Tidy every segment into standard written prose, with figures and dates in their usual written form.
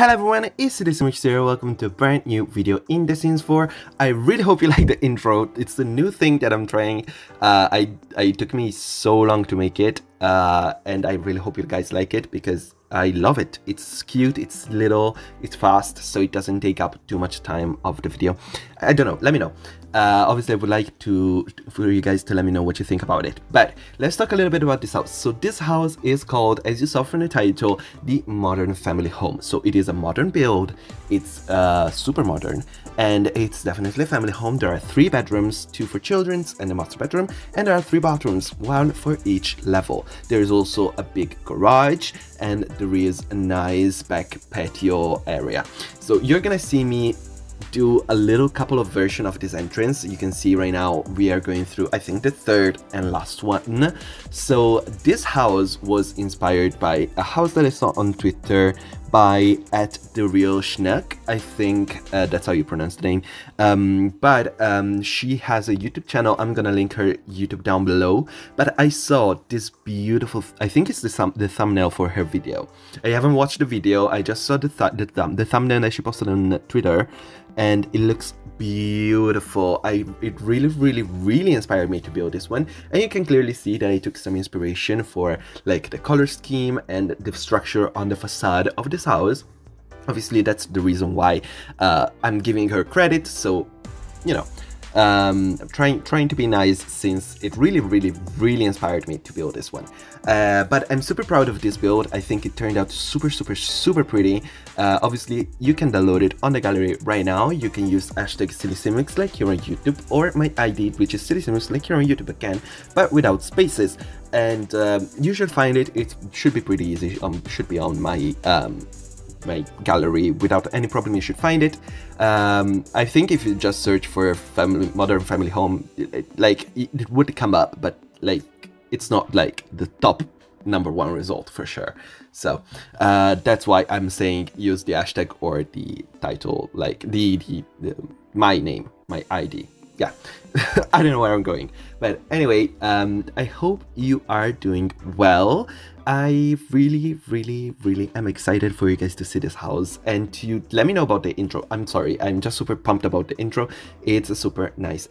Hello everyone, it's Simmuz here. Welcome to a brand new video in The Sims 4. I really hope you like the intro. It's a new thing that I'm trying. It took me so long to make it, and I really hope you guys like it because I love it. It's cute, it's little, it's fast, so it doesn't take up too much time of the video. I don't know, let me know. Obviously I would like for you guys to let me know what you think about it. But let's talk a little bit about this house. So this house is called, as you saw from the title, the Modern Family Home. So it is a modern build, it's super modern, and it's definitely a family home. There are 3 bedrooms, 2 for children's and a master bedroom, and there are 3 bathrooms, 1 for each level. There is also a big garage, and there is a nice back patio area. So you're gonna see me do a little couple of version of this entrance. You can see right now we are going through, I think, the 3rd and last one. So this house was inspired by a house that I saw on Twitter by @TheRealSchnuck. I think that's how you pronounce the name. But she has a YouTube channel. I'm gonna link her YouTube down below. But I saw this beautiful, I think it's the thumbnail for her video. I haven't watched the video. I just saw the thumbnail that she posted on Twitter, and it looks beautiful. It really inspired me to build this one, and you can clearly see that I took some inspiration for like the color scheme and the structure on the facade of this house. Obviously that's the reason why I'm giving her credit, so you know, trying to be nice, since it really inspired me to build this one. But I'm super proud of this build. I think it turned out super pretty. Obviously you can download it on the gallery right now. You can use #SillySimmuz like here on YouTube, or my ID, which is SillySimmuz like here on YouTube again, but without spaces. And you should find it. It should be pretty easy. Should be on my my gallery without any problem. You should find it. I think if you just search for modern family home, it would come up, but like it's not like the top #1 result for sure. So that's why I'm saying use the hashtag or the title, like my name, my ID. Yeah, I don't know where I'm going, but anyway, I hope you are doing well. I really am excited for you guys to see this house and to let me know about the intro. I'm sorry, I'm just super pumped about the intro. It's a super nice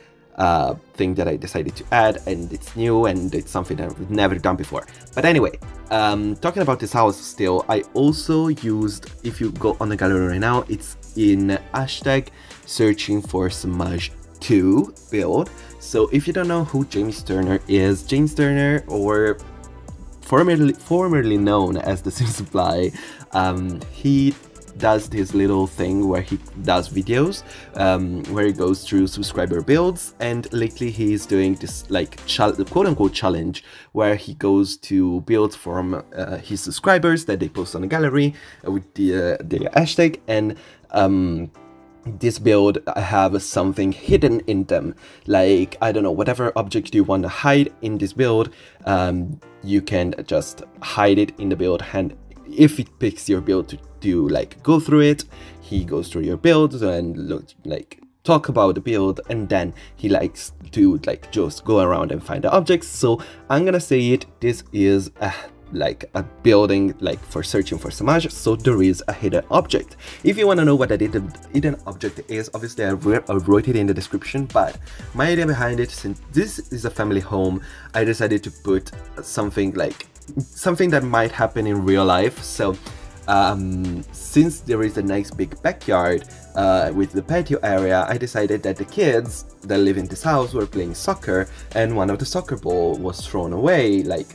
thing that I decided to add, and it's new and it's something that I've never done before. But anyway, talking about this house still, I also used, if you go on the gallery right now, it's in hashtag searching for Simmuz 2 build. So if you don't know who James Turner is, James Turner, or formerly known as the Sims Supply, he does this little thing where he does videos where he goes through subscriber builds, and lately he's doing this like quote-unquote challenge where he goes to builds from his subscribers that they post on the gallery with the hashtag, and this build have something hidden in them, like I don't know, whatever object you want to hide in this build, you can just hide it in the build, and if it picks your build to like go through it, he goes through your build and talk about the build, and then he likes to like just go around and find the objects. So I'm gonna say it, this is like a building like for searching for Simmuz, so there is a hidden object. If you want to know what that hidden object is, obviously I wrote it in the description, but my idea behind it, since this is a family home, I decided to put something that might happen in real life. So since there is a nice big backyard with the patio area, I decided that the kids that live in this house were playing soccer, and one of the soccer ball was thrown away, like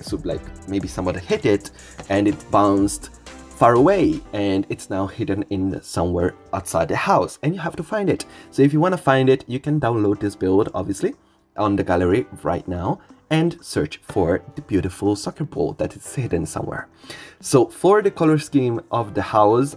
maybe someone hit it and it bounced far away, and it's now hidden in somewhere outside the house, and you have to find it. So if you want to find it, you can download this build obviously on the gallery right now and search for the beautiful soccer ball that is hidden somewhere. So for the color scheme of the house,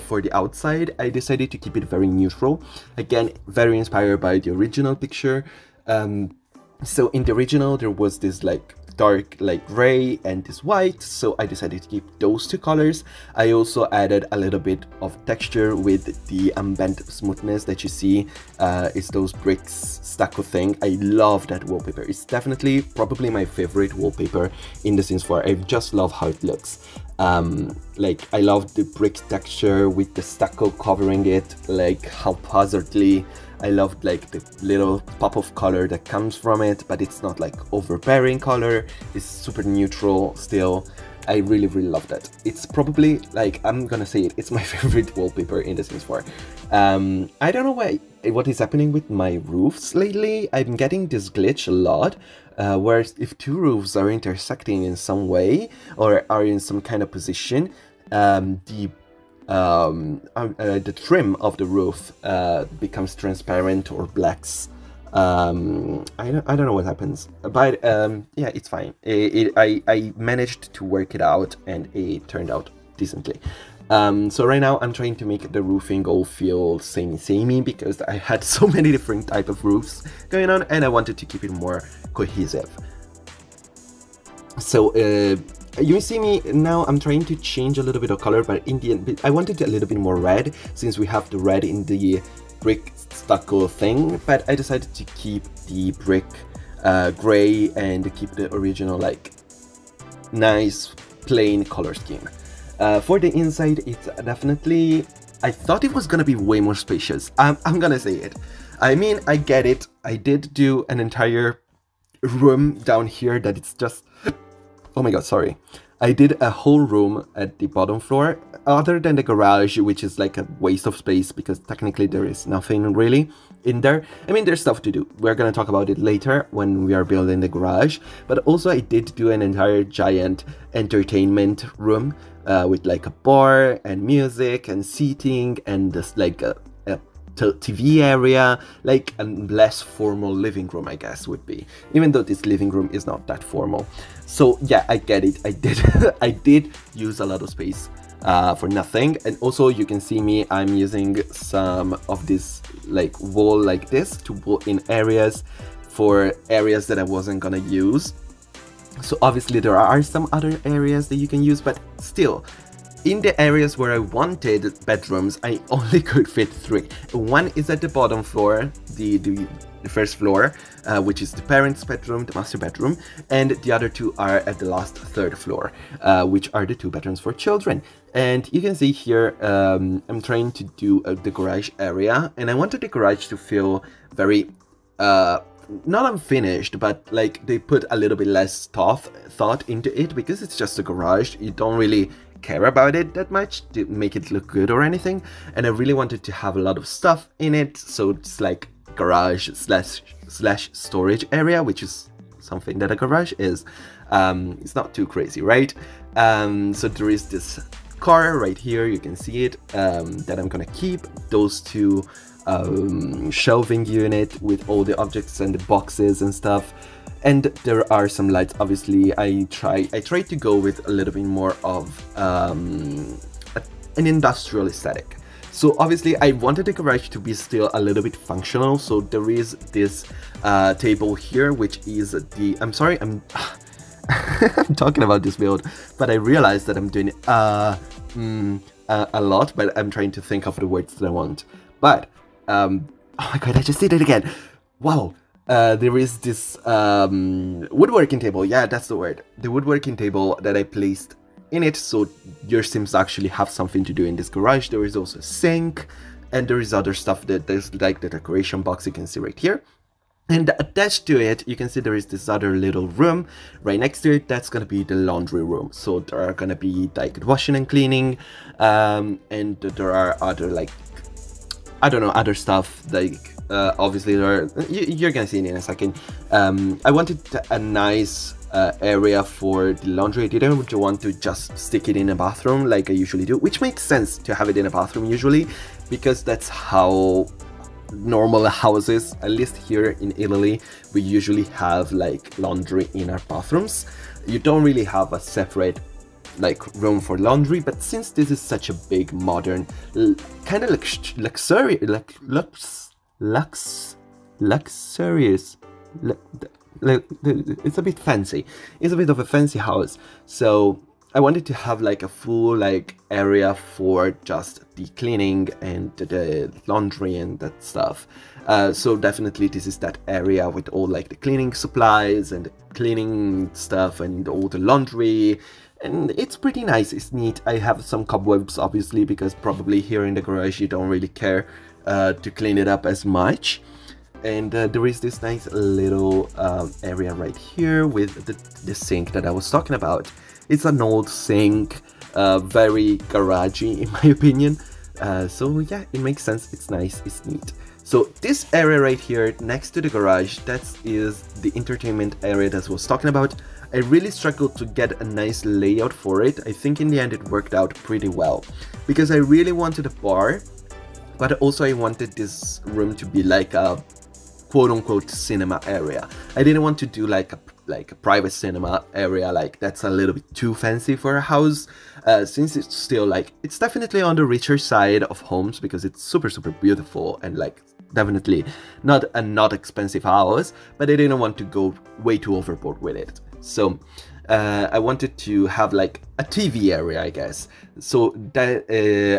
for the outside, I decided to keep it very neutral. Again, very inspired by the original picture. So in the original, there was this like dark like gray and this white, so I decided to keep those two colors. I also added a little bit of texture with the ambient smoothness that you see. It's those bricks stucco thing. I love that wallpaper. It's definitely probably my favorite wallpaper in The Sims 4. I just love how it looks. Like I love the brick texture with the stucco covering it, like haphazardly. I love like the little pop of color that comes from it, but it's not like overbearing color. It's super neutral still. I really love that. It's probably, like, I'm gonna say it, it's my favorite wallpaper in The Sims 4. I don't know what is happening with my roofs lately. I'm getting this glitch a lot, where if two roofs are intersecting in some way or are in some kind of position, the trim of the roof becomes transparent or blacks. I don't know what happens, but yeah, it's fine. I managed to work it out and it turned out decently. So right now I'm trying to make the roofing all feel samey because I had so many different type of roofs going on and I wanted to keep it more cohesive. So you see me now, I'm trying to change a little bit of color, but in the end I wanted a little bit more red since we have the red in the brick stucco thing, but I decided to keep the brick gray and keep the original like nice plain color scheme. For the inside, it's definitely, I thought it was gonna be way more spacious. I'm gonna say it. I mean, I get it. I did do an entire room down here that it's just, oh my god, sorry. I did a whole room at the bottom floor, other than the garage, which is like a waste of space because technically there is nothing really in there. I mean, there's stuff to do. We're gonna talk about it later when we are building the garage. But also I did do an entire giant entertainment room with like a bar and music and seating and just like a TV area, like a less formal living room, I guess would be, even though this living room is not that formal. So yeah, I get it. I did use a lot of space for nothing. And also you can see me, I'm using some of this like wall like this to put in areas for areas that I wasn't gonna use. So obviously there are some other areas that you can use, but still, in the areas where I wanted bedrooms, I only could fit 3. One is at the bottom floor, the first floor, which is the parents' bedroom, the master bedroom, and the other 2 are at the last 3rd floor, which are the 2 bedrooms for children. And you can see here, I'm trying to do the garage area, and I wanted the garage to feel very, not unfinished, but like they put a little bit less thought into it, because it's just a garage. You don't really care about it that much to make it look good or anything, and I really wanted to have a lot of stuff in it, so it's like garage slash storage area, which is something that a garage is. It's not too crazy, right? So there is this car right here, you can see it, that I'm gonna keep. Those 2 shelving unit with all the objects and the boxes and stuff. And there are some lights. Obviously, I tried to go with a little bit more of an industrial aesthetic. So obviously, I wanted the garage to be still a little bit functional. So there is this table here, which is the. I'm sorry, I'm I'm talking about this build, but I realized that I'm doing a lot, but I'm trying to think of the words that I want. But oh my god, I just did it again. Wow. There is this woodworking table, yeah, that's the word. The woodworking table that I placed in it, so your Sims actually have something to do in this garage. There is also a sink, and there is other stuff that there's like the decoration box you can see right here. And attached to it, you can see there is this other little room right next to it. That's gonna be the laundry room. So there are gonna be like washing and cleaning, and there are other like, I don't know, other stuff like. Obviously, you're gonna see it in a second. I wanted a nice area for the laundry. I didn't want to just stick it in a bathroom like I usually do, which makes sense to have it in a bathroom usually, because that's how normal houses, at least here in Italy, we usually have like laundry in our bathrooms. You don't really have a separate like room for laundry, but since this is such a big modern kind of luxurious like, it's a bit fancy. It's a bit of a fancy house, so I wanted to have like a full like area for just the cleaning and the laundry and that stuff. So definitely this is that area with all like the cleaning supplies and the cleaning stuff and all the laundry. And it's pretty nice, it's neat. I have some cobwebs obviously, because probably here in the garage you don't really care to clean it up as much. And there is this nice little area right here with the sink that I was talking about. It's an old sink, very garagey in my opinion. So yeah, it makes sense, it's nice, it's neat. So this area right here next to the garage, that is the entertainment area that I was talking about. I really struggled to get a nice layout for it. I think in the end it worked out pretty well, because I really wanted a bar, but also I wanted this room to be like a quote-unquote cinema area. I didn't want to do like a private cinema area, like that's a little bit too fancy for a house, since it's still like, it's definitely on the richer side of homes, because it's super beautiful and like definitely not a not expensive house, but I didn't want to go way too overboard with it. So I wanted to have like a TV area, I guess. So that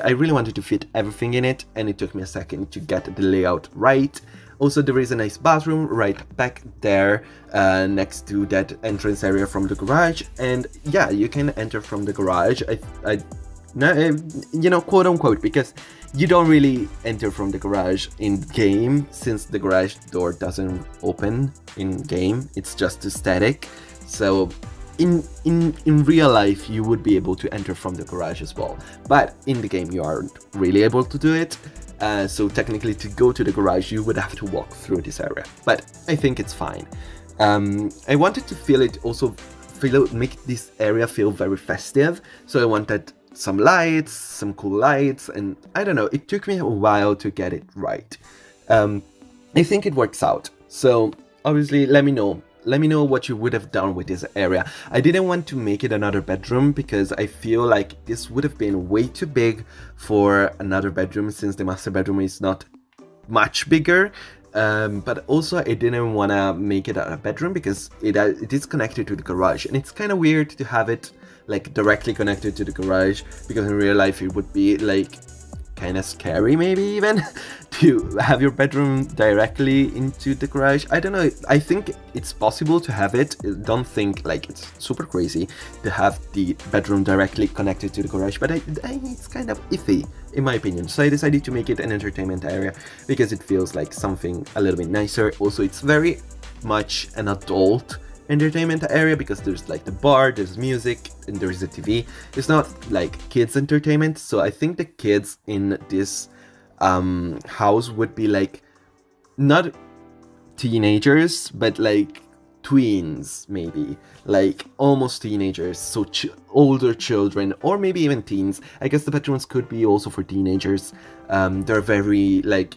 I really wanted to fit everything in it, and it took me a second to get the layout right. Also, there is a nice bathroom right back there next to that entrance area from the garage, and yeah, you can enter from the garage. You know, quote unquote, because you don't really enter from the garage in game, since the garage door doesn't open in game. It's just static. So in real life you would be able to enter from the garage as well, but in the game you aren't really able to do it. So technically to go to the garage you would have to walk through this area, but I think it's fine. I wanted to feel it also, make this area feel very festive, so I wanted some lights, some cool lights, and I don't know, it took me a while to get it right. I think it works out, so obviously let me know what you would have done with this area. I didn't want to make it another bedroom, because I feel like this would have been way too big for another bedroom, since the master bedroom is not much bigger. But also I didn't want to make it a bedroom, because it is connected to the garage, and it's kind of weird to have it like directly connected to the garage, because in real life it would be like kind of scary maybe even to have your bedroom directly into the garage. I don't know, I think it's possible to have it. Don't think like it's super crazy to have the bedroom directly connected to the garage, but it's kind of iffy in my opinion. So I decided to make it an entertainment area, because it feels like something a little bit nicer. Also, it's very much an adult entertainment area, because there's like the bar, there's music, and there is a TV. It's not like kids entertainment, so I think the kids in this house would be like not teenagers, but like tweens, maybe like almost teenagers, so older children, or maybe even teens. I guess the bedrooms could be also for teenagers. They're very like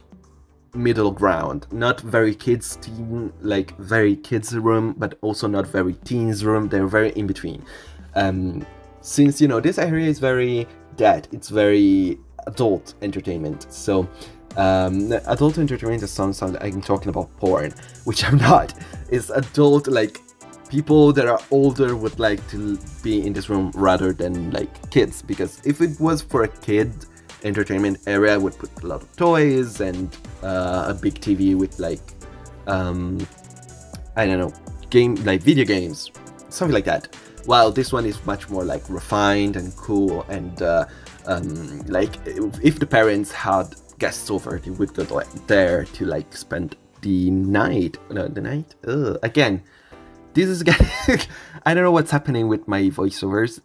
middle ground, not very kids teen, like very kids room, but also not very teens room. They're very in between. Since, you know, this area is very it's very adult entertainment. So adult entertainment is sounds like I'm talking about porn, which I'm not. It's adult, like people that are older would like to be in this room rather than like kids, because if it was for a kid entertainment area, I would put a lot of toys and a big TV with like I don't know, video games, something like that. While this one is much more like refined and cool, and like if the parents had guests over, they would go there to like spend the night. Again, this is getting I don't know what's happening with my voiceovers.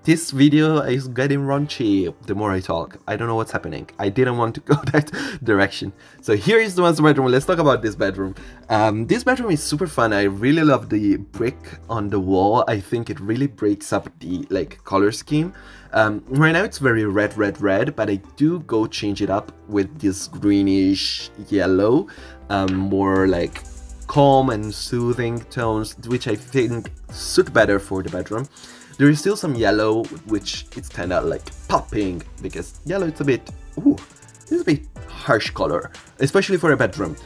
This video is getting raunchy the more I talk. I don't know what's happening. I didn't want to go that direction. So here is the master bedroom. Let's talk about this bedroom. This bedroom is super fun. I really love the brick on the wall. I think it really breaks up the like color scheme. Right now it's very red, but I do go change it up with this greenish yellow, more like calm and soothing tones, which I think suit better for the bedroom. There is still some yellow, which it's kind of like popping, because yellow it's a bit harsh color, especially for a bedroom.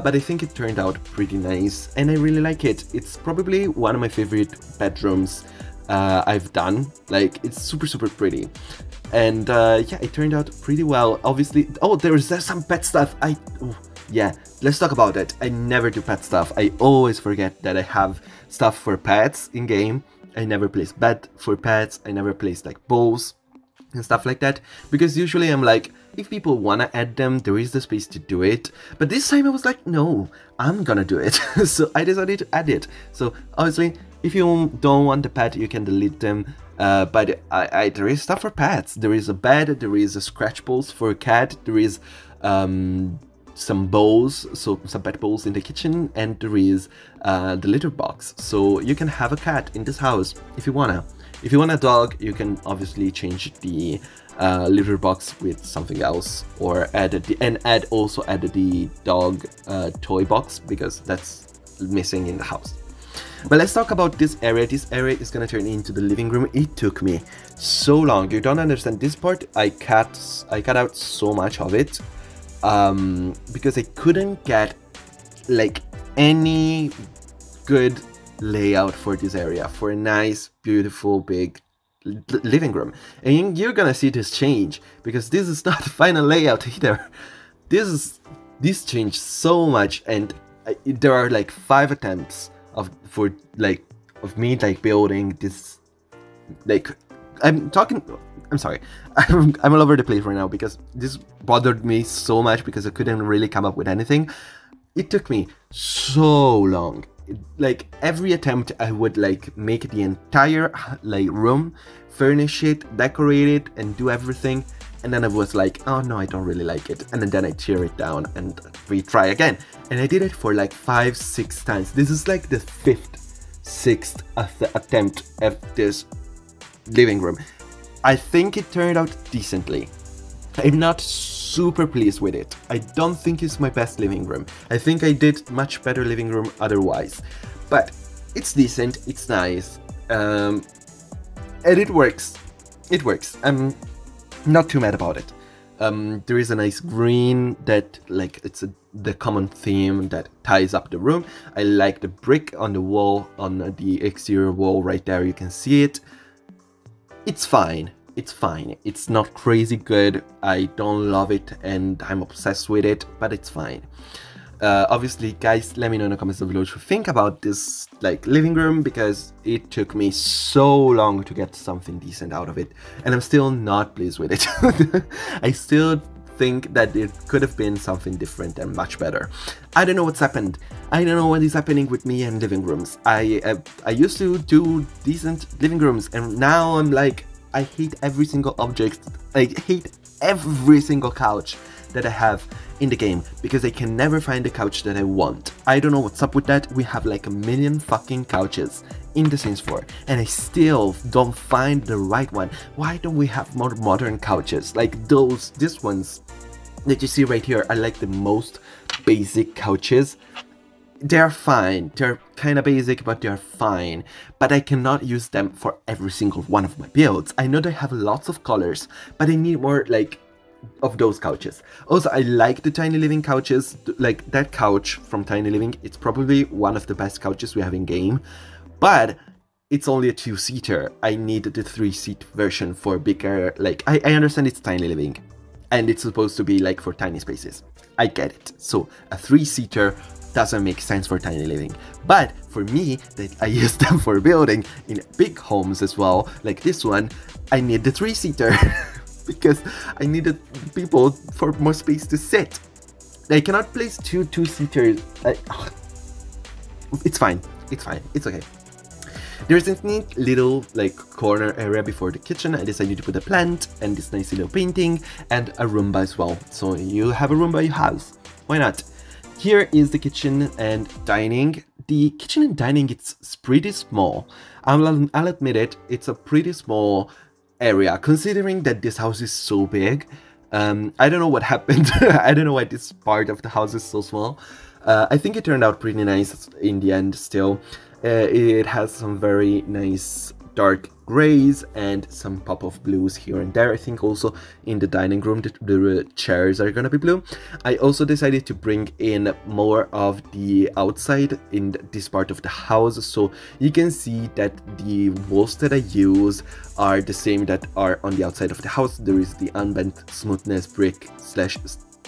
but I think it turned out pretty nice and I really like it. It's probably one of my favorite bedrooms I've done. Like, it's super pretty. And yeah, it turned out pretty well. Obviously, oh, there's some pet stuff. Yeah, let's talk about it. I never do pet stuff. I always forget that I have stuff for pets in game. I never place bed for pets. I never place like bowls and stuff like that, because usually I'm like, if people wanna add them, there is the space to do it. But this time I was like, no, I'm gonna do it. So I decided to add it. So obviously, if you don't want the pet, you can delete them. But there is stuff for pets. There is a bed, there is a scratch balls for a cat, there is some bowls, so some pet bowls in the kitchen, and there is the litter box. So you can have a cat in this house if you wanna. If you want a dog, you can obviously change the litter box with something else, or add the dog toy box, because that's missing in the house. But let's talk about this area. This area is gonna turn into the living room. It took me so long. You don't understand. This part, I cut out so much of it because I couldn't get like any good layout for this area, for a nice, beautiful, big living room. And you're gonna see this change, because this is not the final layout either. This changed so much, and there are like 5 attempts of me like building this. Like, I'm sorry, I'm all over the place right now, because this bothered me so much, because I couldn't really come up with anything. It took me so long. Like, every attempt I would like make the entire like room, furnish it, decorate it, and do everything, and then I was like, oh no, I don't really like it, and then I tear it down and retry again. And I did it for like 5-6 times. This is like the 5th, 6th attempt at this living room. I think it turned out decently. I'm not super pleased with it. I don't think it's my best living room. I think I did much better living room otherwise. But it's decent, it's nice, and it works. It works. I'm not too mad about it. There is a nice green that, like, it's the common theme that ties up the room. I like the brick on the wall, on the exterior wall right there, you can see it. It's fine. It's fine. It's not crazy good. I don't love it and I'm obsessed with it, but it's fine. Obviously, guys, let me know in the comments below what you think about this like living room, because it took me so long to get something decent out of it, and I'm still not pleased with it. I still think that it could have been something different and much better. I don't know what's happened. I don't know what is happening with me and living rooms. I used to do decent living rooms, and now I'm like, I hate every single object. I hate every single couch that I have in the game, because I can never find the couch that I want. I don't know what's up with that. We have like a million fucking couches in The Sims 4, and I still don't find the right one. Why don't we have more modern couches? Like these ones that you see right here are like the most basic couches. They're fine. They're kind of basic, but they're fine. But I cannot use them for every single one of my builds. I know they have lots of colors, but I need more like of those couches. Also, I like the Tiny Living couches. Like that couch from Tiny Living, it's probably one of the best couches we have in game, but it's only a 2-seater. I need the 3-seat version for bigger. Like, I understand it's Tiny Living and it's supposed to be like for tiny spaces. I get it. So a 3-seater doesn't make sense for Tiny Living, but for me, that I use them for building in big homes as well, like this one, I need the 3-seater. Because I needed people for more space to sit. I cannot place two 2-seaters. It's fine. It's fine. It's okay. There's this neat little like corner area before the kitchen. I decided to put a plant and this nice little painting and a Roomba as well. So you have a Roomba in your house. Why not? Here is the kitchen and dining. The kitchen and dining, it's pretty small. I'll admit it. It's a pretty small area, considering that this house is so big. I don't know what happened. I don't know why this part of the house is so small. I think it turned out pretty nice in the end still. It has some very nice dark grays and some pop of blues here and there. I think also in the dining room the chairs are gonna be blue. I also decided to bring in more of the outside in this part of the house, so you can see that the walls that I use are the same that are on the outside of the house. There is the unbent smoothness brick slash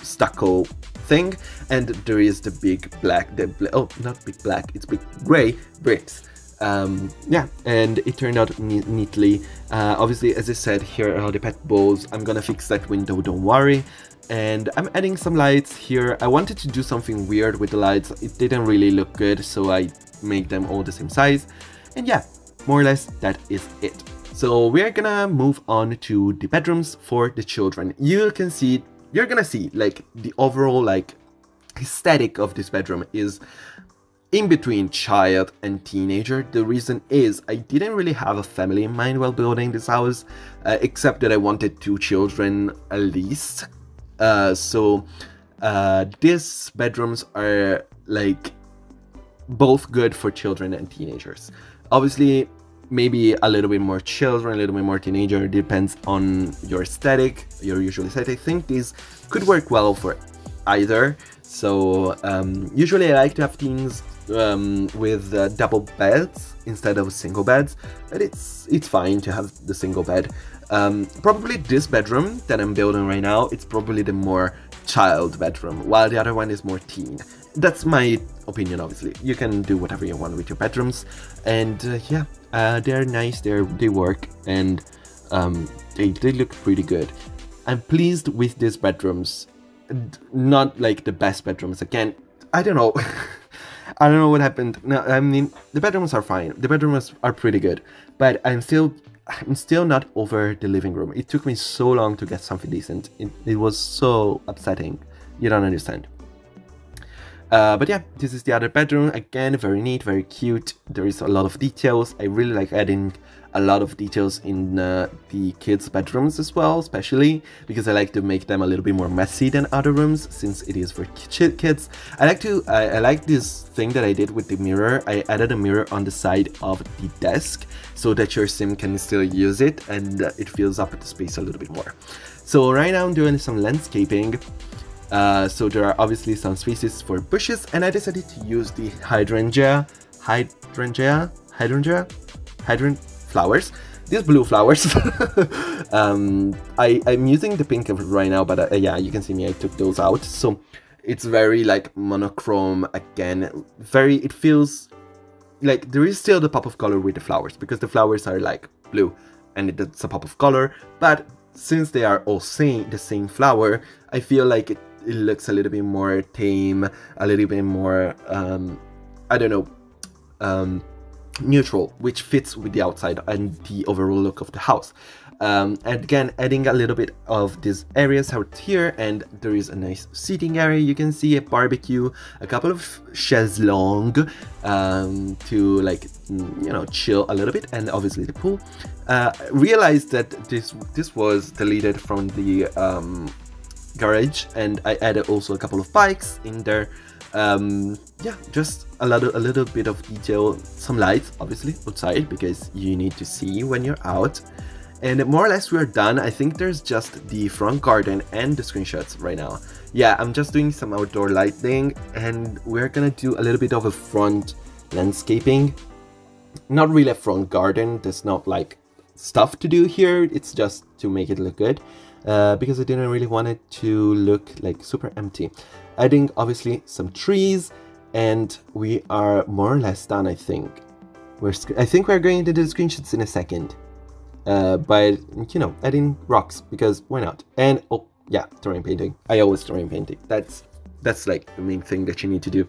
stucco thing, and there is the big black, oh, not big black, it's big gray bricks. Yeah, and it turned out neatly. Obviously, as I said, here are the pet bowls. I'm gonna fix that window, don't worry. And I'm adding some lights here. I wanted to do something weird with the lights. It didn't really look good, so I made them all the same size. And yeah, more or less that is it. So we're gonna move on to the bedrooms for the children. You're gonna see like the overall like aesthetic of this bedroom is in between child and teenager. The reason is I didn't really have a family in mind while building this house, except that I wanted 2 children at least. These bedrooms are like both good for children and teenagers. Obviously, maybe a little bit more children, a little bit more teenager, depends on your aesthetic, your usual aesthetic. I think these could work well for either. So usually I like to have teens with double beds instead of single beds, but it's fine to have the single bed. Probably this bedroom that I'm building right now, it's probably the more child bedroom, while the other one is more teen. That's my opinion, obviously. You can do whatever you want with your bedrooms, and yeah, they're nice, they work, and they look pretty good. I'm pleased with these bedrooms. Not like the best bedrooms. Again, I don't know. I don't know what happened. No, I mean, the bedrooms are fine. The bedrooms are pretty good, but I'm still not over the living room. It took me so long to get something decent. It was so upsetting. You don't understand. But yeah, this is the other bedroom. Again, very neat, very cute. There is a lot of details. I really like adding a lot of details in the kids' bedrooms as well, especially because I like to make them a little bit more messy than other rooms, since it is for kids. I like this thing that I did with the mirror. I added a mirror on the side of the desk so that your sim can still use it, and it fills up the space a little bit more. So right now I'm doing some landscaping. So there are obviously some spaces for bushes, and I decided to use the hydrangea flowers, these blue flowers. I'm using the pink right now, but yeah, you can see me, I took those out. So it's very like monochrome again. It feels like there is still the pop of color with the flowers, because the flowers are like blue and it's a pop of color, but since they are all the same flower, I feel like it looks a little bit more tame, a little bit more I don't know, neutral, which fits with the outside and the overall look of the house. And again, adding a little bit of these areas out here, and there is a nice seating area. You can see a barbecue, a couple of chaiselong to like, you know, chill a little bit, and obviously the pool. Realized that this was deleted from the garage, and I added also a couple of bikes in there. Yeah, just a little bit of detail, some lights obviously outside because you need to see when you're out, and more or less we're done. I think there's just the front garden and the screenshots right now. Yeah, I'm just doing some outdoor lighting, and we're gonna do a little bit of a front landscaping. Not really a front garden, there's not like stuff to do here, it's just to make it look good. Because I didn't really want it to look like super empty. Adding obviously some trees, and we are more or less done. I think we're going to do the screenshots in a second, but you know, adding rocks because why not? And oh yeah, terrain painting. I always terrain painting. That's like the main thing that you need to do.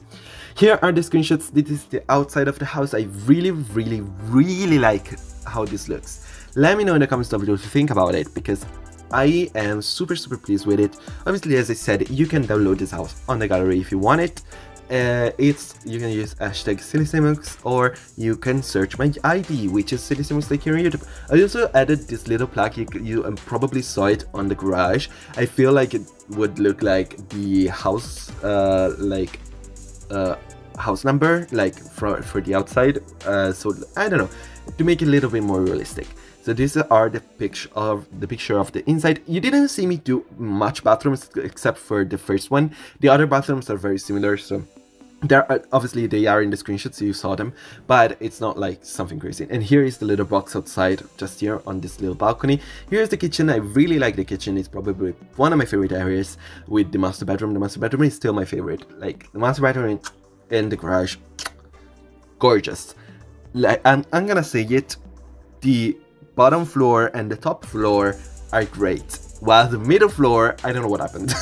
Here are the screenshots. This is the outside of the house. I really like how this looks. Let me know in the comments down below what you think about it, because I am super pleased with it. Obviously, as I said, you can download this house on the gallery if you want it. You can use hashtag Simmuz, or you can search my ID, which is Simmuz like here on YouTube. I also added this little plaque. You probably saw it on the garage. I feel like it would look like the house, house number, like for the outside. So I don't know. to make it a little bit more realistic. So these are the picture of the inside. You didn't see me do much bathrooms except for the first one. The other bathrooms are very similar, so obviously they are in the screenshots, so you saw them, but it's not like something crazy. And here is the little box outside, just here on this little balcony. Here's the kitchen. I really like the kitchen. It's probably one of my favorite areas with the master bedroom. The master bedroom is still my favorite. Like the master bedroom and the garage, gorgeous. Like I'm gonna say it, the bottom floor and the top floor are great, while the middle floor, I don't know what happened.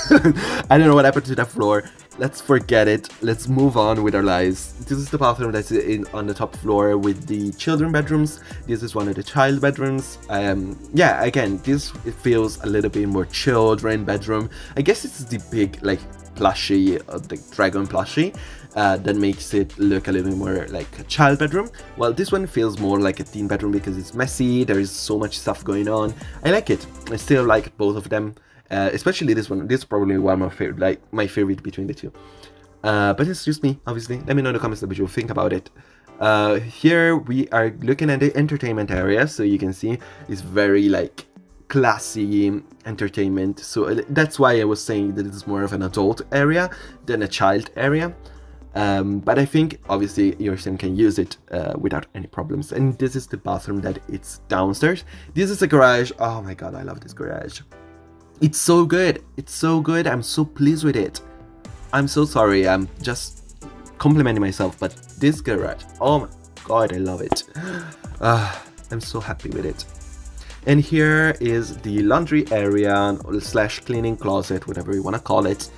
I don't know what happened to that floor. Let's forget it. Let's move on with our lives. This is the bathroom that's on the top floor with the children bedrooms. This is one of the child bedrooms. Yeah, again, it feels a little bit more children bedroom. I guess it's the big like plushie, the dragon plushie, that makes it look a little bit more like a child bedroom. Well, this one feels more like a teen bedroom because it's messy. There is so much stuff going on. I like it. I still like both of them. Especially this one. This is probably one of my favorite, like my favorite between the two. But it's just me, obviously. Let me know in the comments what you think about it. Here we are looking at the entertainment area, so you can see it's very like classy entertainment. So that's why I was saying that it's more of an adult area than a child area. But I think obviously your sim can use it without any problems. And this is the bathroom that it's downstairs. This is a garage. Oh my god, I love this garage. It's so good. It's so good. I'm so pleased with it. I'm so sorry. I'm just complimenting myself, but this garage, oh my god, I love it. I'm so happy with it. And here is the laundry area slash cleaning closet, whatever you want to call it.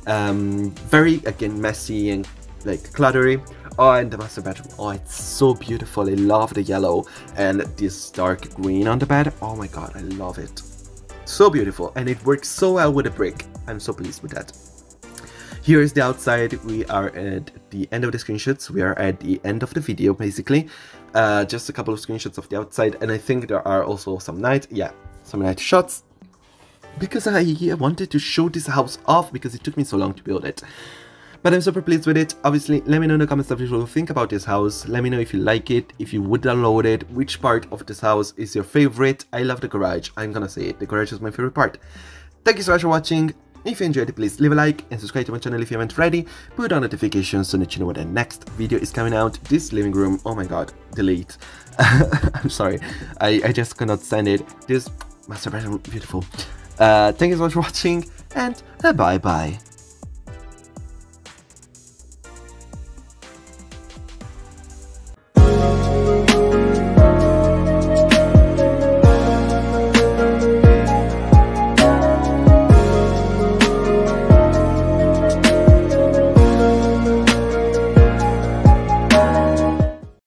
Very, again, messy and like cluttery. Oh, and the master bedroom. Oh, it's so beautiful. I love the yellow and this dark green on the bed. Oh my god, I love it. So beautiful, and it works so well with the brick. I'm so pleased with that. Here is the outside. We are at the end of the screenshots. We are at the end of the video, basically. Just a couple of screenshots of the outside, and I think there are also some night shots. Because I wanted to show this house off because it took me so long to build it. But I'm super pleased with it. Obviously, let me know in the comments what you think about this house. Let me know if you like it, if you would download it, which part of this house is your favorite. I love the garage. I'm gonna say it. The garage is my favorite part. Thank you so much for watching. If you enjoyed it, please leave a like and subscribe to my channel if you haven't already. Put on notifications so that you know when the next video is coming out. This living room, oh my god, delete. I'm sorry. I just cannot stand it. This master bedroom, beautiful. Thank you so much for watching, and bye bye.